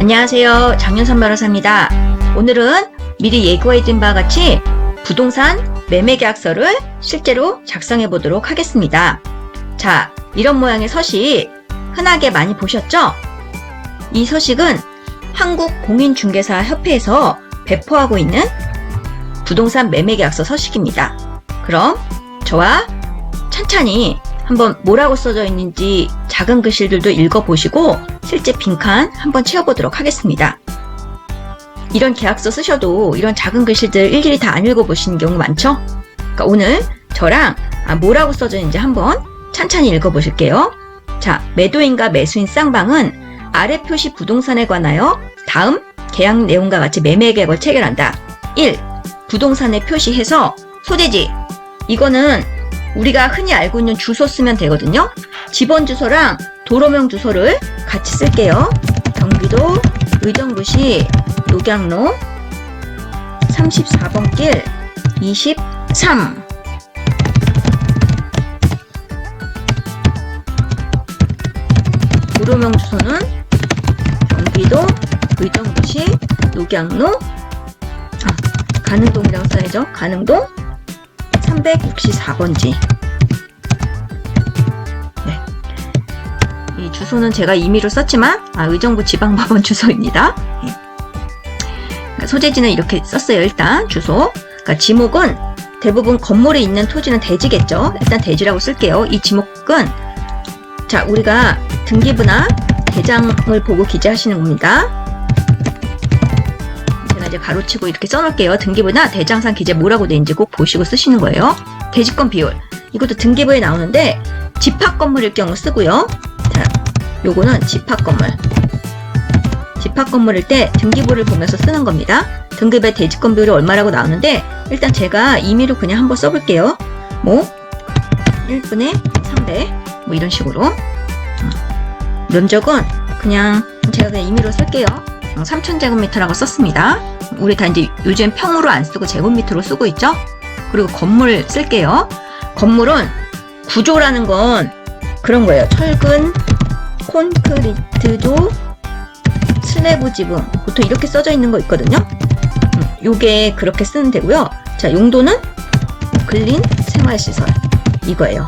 안녕하세요. 장윤선 변호사입니다. 오늘은 미리 예고해둔 바와 같이 부동산 매매 계약서를 실제로 작성해 보도록 하겠습니다. 자, 이런 모양의 서식 흔하게 많이 보셨죠? 이 서식은 한국공인중개사협회에서 배포하고 있는 부동산 매매 계약서 서식입니다. 그럼 저와 찬찬히 한번 뭐라고 써져 있는지 작은 글씨들도 읽어보시고 실제 빈칸 한번 채워보도록 하겠습니다. 이런 계약서 쓰셔도 이런 작은 글씨들 일일이 다 안 읽어보시는 경우 많죠? 그러니까 오늘 저랑 뭐라고 써져 있는지 한번 찬찬히 읽어보실게요. 자, 매도인과 매수인 쌍방은 아래 표시 부동산에 관하여 다음 계약 내용과 같이 매매 계약을 체결한다. 1. 부동산에 표시해서 소재지. 이거는 우리가 흔히 알고 있는 주소 쓰면 되거든요. 집원 주소랑 도로명 주소를 같이 쓸게요. 경기도 의정부시 녹양로 34번 길 23. 도로명 주소는 경기도 의정부시 녹양로 가능동이라고 써야죠. 가능동 364번지. 네. 이 주소는 제가 임의로 썼지만 의정부 지방법원 주소입니다. 네. 그러니까 소재지는 이렇게 썼어요. 일단 주소. 그러니까 지목은 대부분 건물에 있는 토지는 대지겠죠. 일단 대지라고 쓸게요. 이 지목은 자, 우리가 등기부나 대장을 보고 기재하시는 겁니다. 이제 가로치고 이렇게 써놓을게요. 등기부나 대장상 기재 뭐라고 돼 있는지 꼭 보시고 쓰시는 거예요. 대지권 비율. 이것도 등기부에 나오는데 집합 건물일 경우 쓰고요. 자, 요거는 집합 건물. 집합 건물일 때 등기부를 보면서 쓰는 겁니다. 등기부에 대지권 비율이 얼마라고 나오는데 일단 제가 임의로 그냥 한번 써볼게요. 뭐 1분의 300 뭐 이런 식으로. 면적은 그냥 제가 그냥 임의로 쓸게요. 3000제곱미터라고 썼습니다. 우리 다 이제 요즘 평으로 안 쓰고 제곱미터로 쓰고 있죠? 그리고 건물 쓸게요. 건물은 구조라는 건 그런 거예요. 철근, 콘크리트도, 슬래브 지붕. 보통 이렇게 써져 있는 거 있거든요. 요게 그렇게 쓰면 되고요. 자, 용도는 근린 생활시설. 이거예요.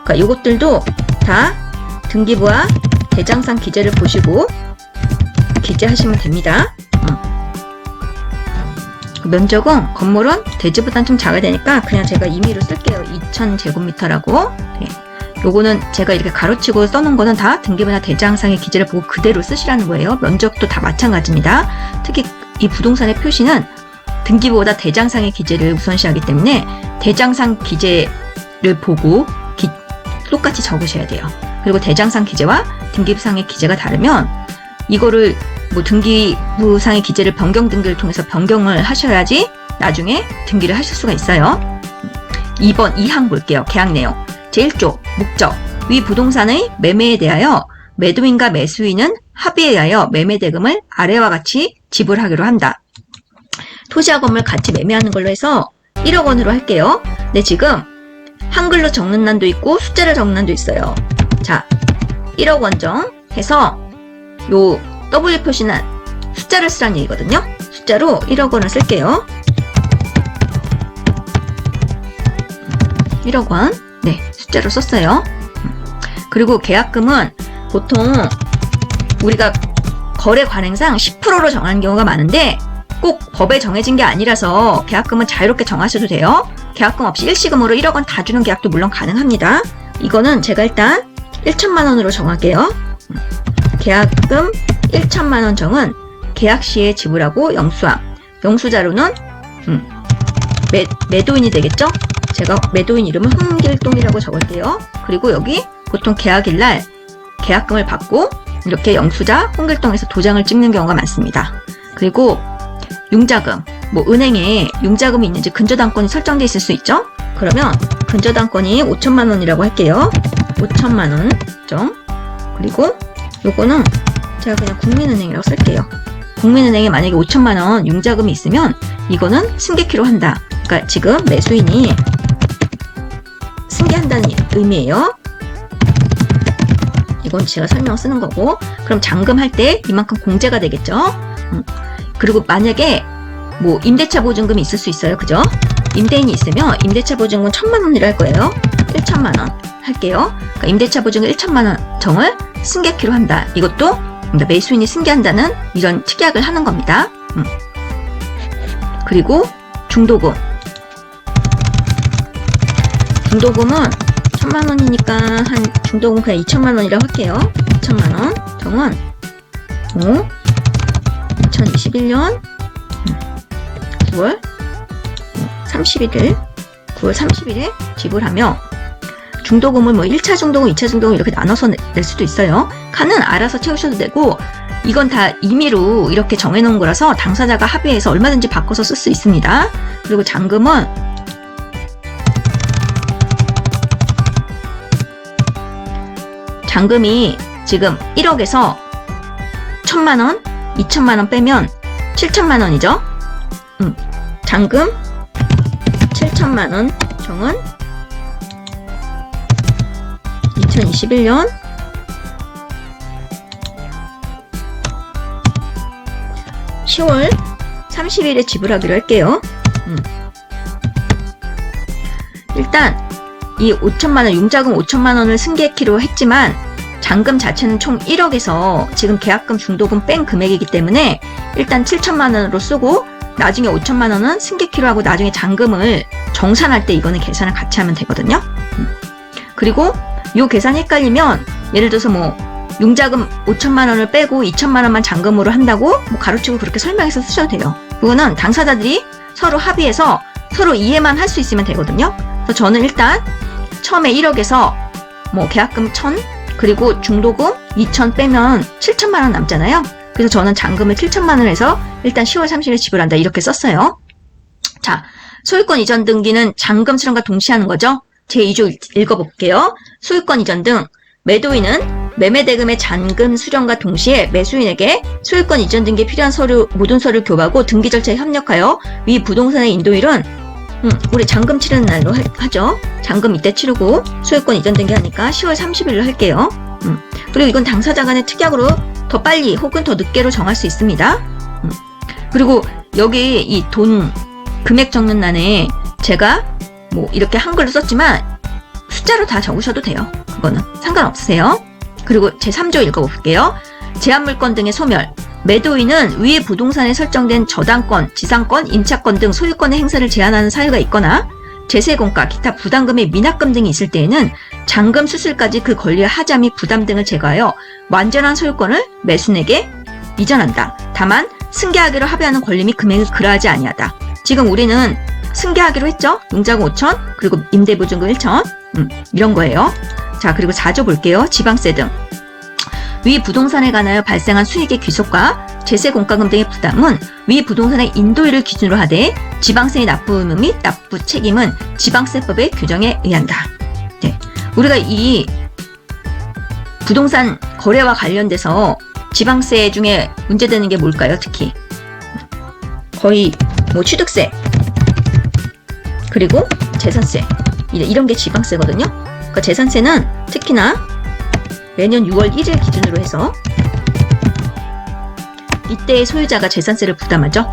그러니까 요것들도 다 등기부와 대장상 기재를 보시고 기재하시면 됩니다. 면적은 건물은 대지보단 좀 작아야 되니까 그냥 제가 임의로 쓸게요. 2000제곱미터라고. 네. 요거는 제가 이렇게 가로치고 써놓은 거는 다 등기부나 대장상의 기재를 보고 그대로 쓰시라는 거예요. 면적도 다 마찬가지입니다. 특히 이 부동산의 표시는 등기부보다 대장상의 기재를 우선시하기 때문에 대장상 기재를 보고 똑같이 적으셔야 돼요. 그리고 대장상 기재와 등기부상의 기재가 다르면 이거를 뭐 등기부상의 기재를 변경 등기를 통해서 변경을 하셔야지 나중에 등기를 하실 수가 있어요. 2번 2항 볼게요. 계약 내용. 제1조 목적. 위 부동산의 매매에 대하여 매도인과 매수인은 합의에 의하여 매매 대금을 아래와 같이 지불하기로 한다. 토지와 건물 같이 매매하는 걸로 해서 1억 원으로 할게요. 근데 지금 한글로 적는 난도 있고 숫자를 적는 난도 있어요. 자, 1억 원 정해서 요 W 표시는 숫자를 쓰라는 얘기거든요. 숫자로 1억 원을 쓸게요. 1억 원. 네, 숫자로 썼어요. 그리고 계약금은 보통 우리가 거래 관행상 10%로 정하는 경우가 많은데 꼭 법에 정해진 게 아니라서 계약금은 자유롭게 정하셔도 돼요. 계약금 없이 일시금으로 1억 원 다 주는 계약도 물론 가능합니다. 이거는 제가 일단 1천만 원으로 정할게요. 계약금 1천만 원 정은 계약 시에 지불하고 영수함. 영수자료는 매도인이 되겠죠? 제가 매도인 이름은 홍길동이라고 적을게요. 그리고 여기 보통 계약일 날 계약금을 받고 이렇게 영수자 홍길동에서 도장을 찍는 경우가 많습니다. 그리고 융자금. 뭐 은행에 융자금이 있는지 근저당권이 설정되어 있을 수 있죠? 그러면 근저당권이 5천만 원이라고 할게요. 5천만 원 정. 그리고 요거는 제가 그냥 국민은행이라고 쓸게요. 국민은행에 만약에 5천만 원 융자금이 있으면 이거는 승계키로 한다. 그러니까 지금 매수인이 승계한다는 의미예요. 이건 제가 설명 쓰는 거고, 그럼 잔금 할 때 이만큼 공제가 되겠죠. 그리고 만약에 뭐 임대차 보증금이 있을 수 있어요. 그죠? 임대인이 있으면 임대차 보증금 1,000만 원이라 할 거예요. 1,000만 원 할게요. 그러니까 임대차 보증금 1,000만 원 정을 승계키로 한다. 이것도 매수인이 승계한다는 이런 특약을 하는 겁니다. 그리고 중도금. 중도금은 1,000만 원이니까 한 중도금 그냥 2,000만 원이라고 할게요. 2,000만 원 정은 2021년 9월 30일 지불하며, 중도금을 뭐 1차 중도금, 2차 중도금 이렇게 나눠서 낼 수도 있어요. 칸은 알아서 채우셔도 되고, 이건 다 임의로 이렇게 정해놓은 거라서 당사자가 합의해서 얼마든지 바꿔서 쓸 수 있습니다. 그리고 잔금은 잔금이 지금 1억에서 1,000만 원, 2,000만 원 빼면 7,000만 원이죠. 잔금 7,000만 원 정은 2021년 10월 30일에 지불하기로 할게요. 일단 이 5,000만 원, 융자금 5,000만 원을 승계키로 했지만 잔금 자체는 총 1억에서 지금 계약금, 중도금 뺀 금액이기 때문에 일단 7,000만 원으로 쓰고, 나중에 5,000만 원은 승계키로 하고 나중에 잔금을 정산할 때 이거는 계산을 같이 하면 되거든요. 그리고 요 계산이 헷갈리면 예를 들어서 뭐 융자금 5,000만 원을 빼고 2,000만 원만 잔금으로 한다고 뭐 가로치고 그렇게 설명해서 쓰셔도 돼요. 그거는 당사자들이 서로 합의해서 서로 이해만 할 수 있으면 되거든요. 그래서 저는 일단 처음에 1억에서 뭐 계약금 1,000 그리고 중도금 2,000 빼면 7,000만 원 남잖아요. 그래서 저는 잔금을 7,000만 원을 해서 일단 10월 30일에 지불한다 이렇게 썼어요. 자, 소유권 이전 등기는 잔금 수령과 동시에 하는 거죠. 제2조 읽어볼게요. 소유권 이전 등 매도인은 매매대금의 잔금 수령과 동시에 매수인에게 소유권 이전 등기에 필요한 모든 서류 교부하고 등기 절차에 협력하여 위 부동산의 인도일은 우리 잔금 치르는 날로 하죠. 잔금 이때 치르고 소유권 이전 등기 하니까 10월 30일로 할게요. 그리고 이건 당사자 간의 특약으로 더 빨리 혹은 더 늦게로 정할 수 있습니다. 그리고 여기 이 돈 금액 적는欄에 제가 뭐 이렇게 한글로 썼지만 숫자로 다 적으셔도 돼요. 그거는 상관없으세요. 그리고 제3조 읽어볼게요. 제한물권 등의 소멸. 매도인은 위의 부동산에 설정된 저당권, 지상권, 임차권 등 소유권의 행사를 제한하는 사유가 있거나 제세공과, 기타 부담금의 미납금 등이 있을 때에는 잔금 수술까지 그 권리의 하자 및 부담 등을 제거하여 완전한 소유권을 매수인에게 이전한다. 다만 승계하기로 합의하는 권리 및 금액을 그러하지 아니하다. 지금 우리는 승계하기로 했죠. 융자금 5,000 그리고 임대보증금 1,000 이런 거예요. 자, 그리고 4조 볼게요. 지방세 등. 위 부동산에 관하여 발생한 수익의 귀속과 제세 공과금 등의 부담은 위 부동산의 인도일을 기준으로 하되 지방세의 납부 의무 및 납부 책임은 지방세법의 규정에 의한다. 네. 우리가 이 부동산 거래와 관련돼서 지방세 중에 문제되는 게 뭘까요? 특히 거의 뭐 취득세 그리고 재산세 이런 게 지방세거든요. 그러니까 재산세는 특히나 매년 6월 1일 기준으로 해서 이때의 소유자가 재산세를 부담하죠.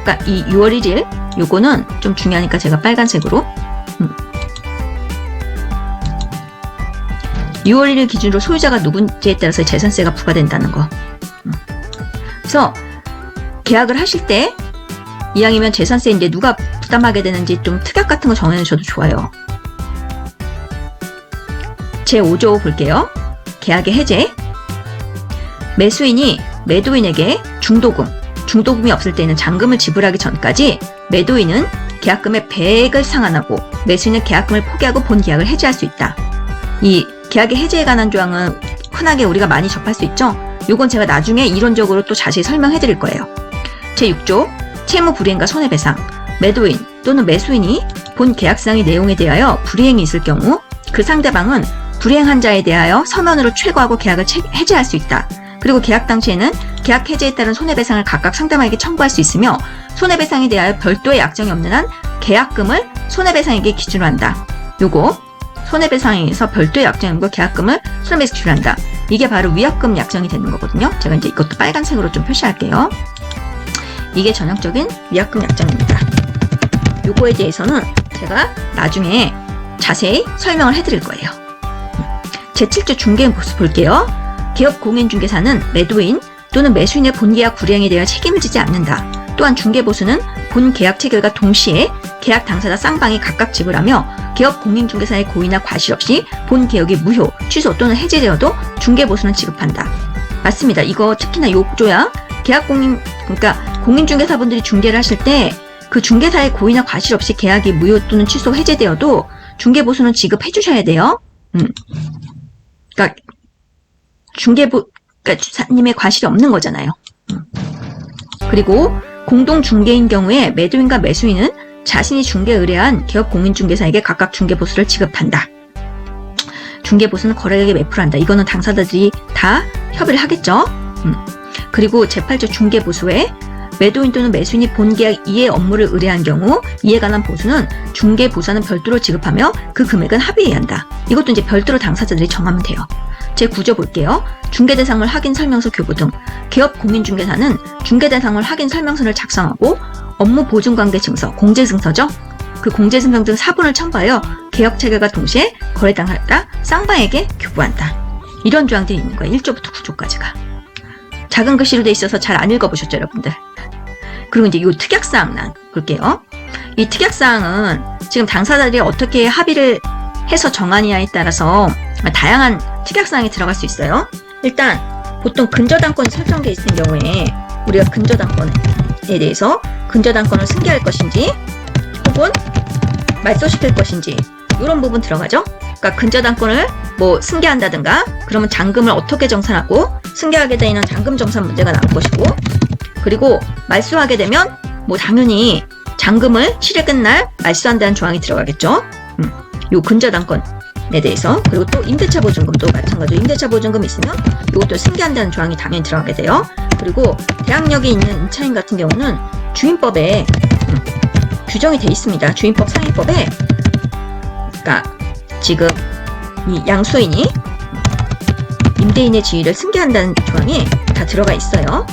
그러니까 이 6월 1일 요거는 좀 중요하니까 제가 빨간색으로 6월 1일 기준으로 소유자가 누군지에 따라서 재산세가 부과된다는 거. 그래서 계약을 하실 때 이왕이면 재산세 이제 누가 부담하게 되는지 좀 특약 같은 거 정해놓으셔도 좋아요. 제5조 볼게요. 계약의 해제. 매수인이 매도인에게 중도금이 없을 때는 잔금을 지불하기 전까지 매도인은 계약금의 배액을 상환하고 매수인은 계약금을 포기하고 본 계약을 해제할 수 있다. 이 계약의 해제에 관한 조항은 흔하게 우리가 많이 접할 수 있죠. 요건 제가 나중에 이론적으로 또 자세히 설명해 드릴 거예요. 제6조 채무 불이행과 손해배상. 매도인 또는 매수인이 본 계약상의 내용에 대하여 불이행이 있을 경우 그 상대방은 불이행한 자에 대하여 서면으로 최고하고 계약을 해제할 수 있다. 그리고 계약 당시에는 계약 해제에 따른 손해배상을 각각 상대방에게 청구할 수 있으며 손해배상에 대하여 별도의 약정이 없는 한 계약금을 손해배상에게 기준으로 한다. 요거 손해배상에서 별도의 약정임과 계약금을 수령해서 지출한다. 이게 바로 위약금 약정이 되는 거거든요. 제가 이제 이것도 빨간색으로 좀 표시할게요. 이게 전형적인 위약금 약정입니다. 요거에 대해서는 제가 나중에 자세히 설명을 해드릴 거예요. 제7조 중개보수 볼게요. 기업 공인중개사는 매도인 또는 매수인의 본계약 불이행에 대한 책임을 지지 않는다. 또한 중개보수는 본계약 체결과 동시에 계약 당사자 쌍방이 각각 지불하며 기업 공인중개사의 고의나 과실 없이 본계약이 무효, 취소 또는 해지되어도 중개보수는 지급한다. 맞습니다. 이거 특히나 요조야 그러니까 공인중개사분들이 중개를 하실 때 그 중개사의 고의나 과실 없이 계약이 무효 또는 취소, 해제되어도 중개보수는 지급해 주셔야 돼요. 그러니까 주사님의 과실이 없는 거잖아요. 그리고 공동 중개인 경우에 매도인과 매수인은 자신이 중개 의뢰한 기업 공인중개사에게 각각 중개보수를 지급한다. 중개보수는 거래액의 몇 %한다. 이거는 당사자들이 다 협의를 하겠죠. 그리고 제8조 중개보수에 매도인 또는 매수인이 본계약 이해 업무를 의뢰한 경우 이에 관한 보수는 중개보수는 별도로 지급하며 그 금액은 합의해야 한다. 이것도 이제 별도로 당사자들이 정하면 돼요. 제9조 볼게요. 중개대상물 확인 설명서 교부 등 기업 공인중개사는 중개대상물 확인 설명서를 작성하고 업무 보증관계 증서, 공제증서죠. 그 공제증서 등 사본을 첨부하여 계약 체결과 동시에 거래 당사자 쌍방에게 교부한다. 이런 조항들이 있는 거예요. 1조부터 9조까지가. 작은 글씨로 돼 있어서 잘 안 읽어보셨죠, 여러분들? 그리고 이제 이 특약사항란 볼게요. 이 특약사항은 지금 당사자들이 어떻게 합의를 해서 정하느냐에 따라서 다양한 특약사항이 들어갈 수 있어요. 일단 보통 근저당권이 설정되어 있는 경우에 우리가 근저당권에 대해서 근저당권을 승계할 것인지 혹은 말소시킬 것인지 이런 부분 들어가죠. 그러니까 근저당권을 뭐 승계한다든가 그러면 잔금을 어떻게 정산하고 승계하게 되는 잔금 정산 문제가 나올 것이고, 그리고 말소하게 되면 뭐 당연히 잔금을 실의 끝날 말소한다는 조항이 들어가겠죠. 요 근저당권에 대해서. 그리고 또 임대차 보증금도 마찬가지로 임대차 보증금 있으면 이것도 승계한다는 조항이 당연히 들어가게 돼요. 그리고 대항력이 있는 임차인 같은 경우는 주임법에 규정이 돼 있습니다. 주임법 상위법에 그러니까 지금 이 양수인이 임대인의 지위를 승계한다는 조항이 다 들어가 있어요.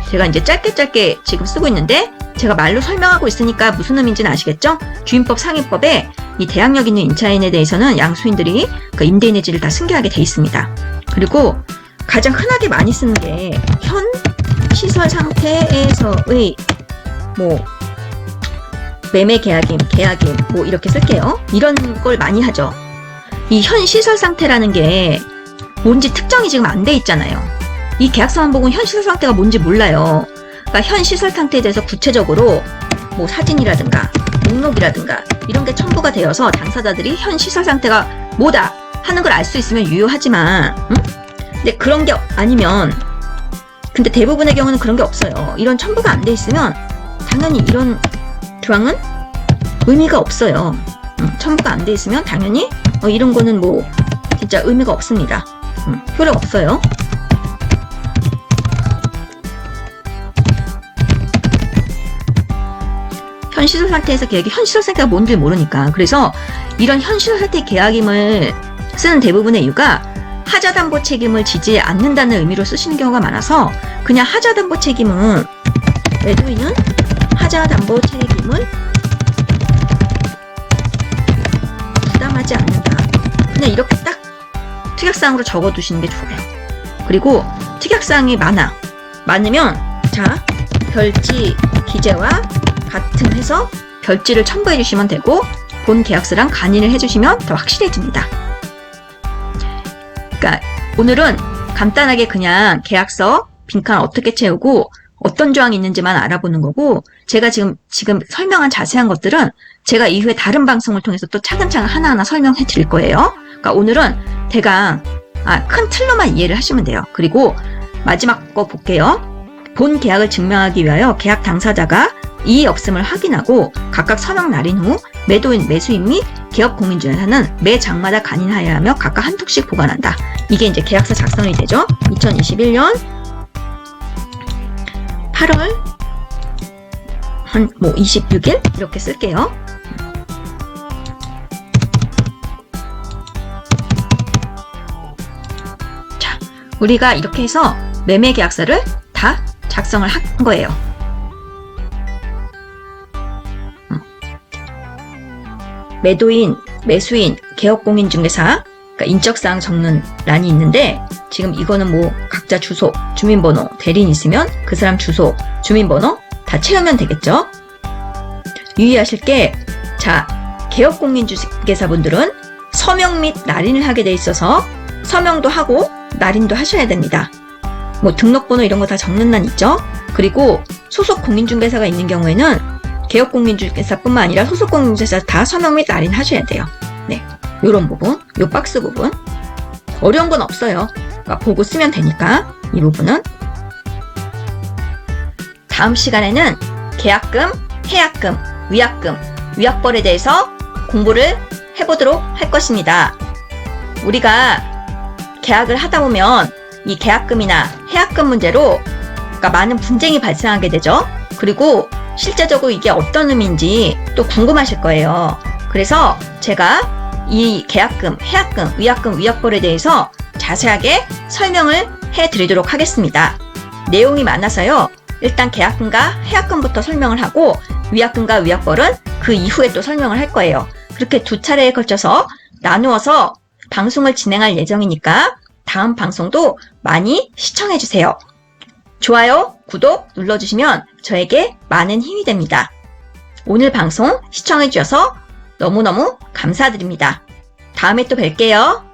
제가 이제 짧게 지금 쓰고 있는데 제가 말로 설명하고 있으니까 무슨 의미인지는 아시겠죠? 주임법 상위법에 이 대항력 있는 임차인에 대해서는 양수인들이 그 임대인의 지위를 다 승계하게 돼 있습니다. 그리고 가장 흔하게 많이 쓰는 게 현 시설 상태에서의 뭐 매매 계약임, 계약임 뭐 이렇게 쓸게요. 이런 걸 많이 하죠. 이 현 시설 상태라는 게 뭔지 특정이 지금 안 돼 있잖아요. 이 계약서만 보고 현 시설 상태가 뭔지 몰라요. 그러니까 현 시설 상태에 대해서 구체적으로 뭐 사진이라든가 목록이라든가 이런 게 첨부가 되어서 당사자들이 현 시설 상태가 뭐다 하는 걸 알 수 있으면 유효하지만 근데 그런 게 아니면 근데 대부분의 경우는 그런 게 없어요. 이런 첨부가 안 돼 있으면 당연히 이런 조항은 의미가 없어요. 첨부가 안 돼 있으면 당연히 이런 거는 뭐 진짜 의미가 없습니다. 효력 없어요. 현 시설 상태에서 계약이 현 시설 상태가 뭔지 모르니까. 그래서 이런 현 시설 상태 계약임을 쓰는 대부분의 이유가 하자담보 책임을 지지 않는다는 의미로 쓰시는 경우가 많아서 그냥 하자담보 책임은 매도인은 하자담보 책임을 부담하지 않는다. 그냥 이렇게 딱 특약사항으로 적어두시는 게 좋아요. 그리고 특약사항이 많으면 자 별지 기재와 같은 해서 별지를 첨부해 주시면 되고 본 계약서랑 간인을 해주시면 더 확실해집니다. 그러니까 오늘은 간단하게 그냥 계약서 빈칸 어떻게 채우고 어떤 조항이 있는지만 알아보는 거고, 제가 지금 설명한 자세한 것들은 제가 이후에 다른 방송을 통해서 또 차근차근 하나하나 설명해 드릴 거예요. 그러니까 오늘은 대강 큰 틀로만 이해를 하시면 돼요. 그리고 마지막 거 볼게요. 본 계약을 증명하기 위하여 계약 당사자가 이의 없음을 확인하고 각각 서명 날인 후 매도인, 매수인 및 기업 공인중개사는 매 장마다 간인하여야 하며 각각 한 톡씩 보관한다. 이게 이제 계약서 작성이 되죠. 2021년 8월 한 26일 이렇게 쓸게요. 우리가 이렇게 해서 매매 계약서를 다 작성을 한 거예요. 매도인, 매수인, 개업공인중개사, 그러니까 인적사항 적는 란이 있는데 지금 이거는 뭐 각자 주소, 주민번호, 대리인 있으면 그 사람 주소, 주민번호 다 채우면 되겠죠? 유의하실 게, 자, 개업공인중개사분들은 서명 및 날인을 하게 돼 있어서 서명도 하고 날인도 하셔야 됩니다. 뭐 등록번호 이런 거 다 적는 란 있죠? 그리고 소속 공인중개사가 있는 경우에는 개업공인중개사뿐만 아니라 소속 공인중개사 다 서명 및 날인 하셔야 돼요. 네, 요런 부분, 요 박스 부분 어려운 건 없어요. 그러니까 보고 쓰면 되니까 이 부분은. 다음 시간에는 계약금, 해약금, 위약금, 위약벌에 대해서 공부를 해보도록 할 것입니다. 우리가 계약을 하다 보면 이 계약금이나 해약금 문제로 그러니까 많은 분쟁이 발생하게 되죠. 그리고 실제적으로 이게 어떤 의미인지 또 궁금하실 거예요. 그래서 제가 이 계약금, 해약금, 위약금, 위약벌에 대해서 자세하게 설명을 해드리도록 하겠습니다. 내용이 많아서요. 일단 계약금과 해약금부터 설명을 하고 위약금과 위약벌은 그 이후에 또 설명을 할 거예요. 그렇게 두 차례에 걸쳐서 나누어서 방송을 진행할 예정이니까 다음 방송도 많이 시청해주세요. 좋아요, 구독 눌러주시면 저에게 많은 힘이 됩니다. 오늘 방송 시청해주셔서 너무너무 감사드립니다. 다음에 또 뵐게요.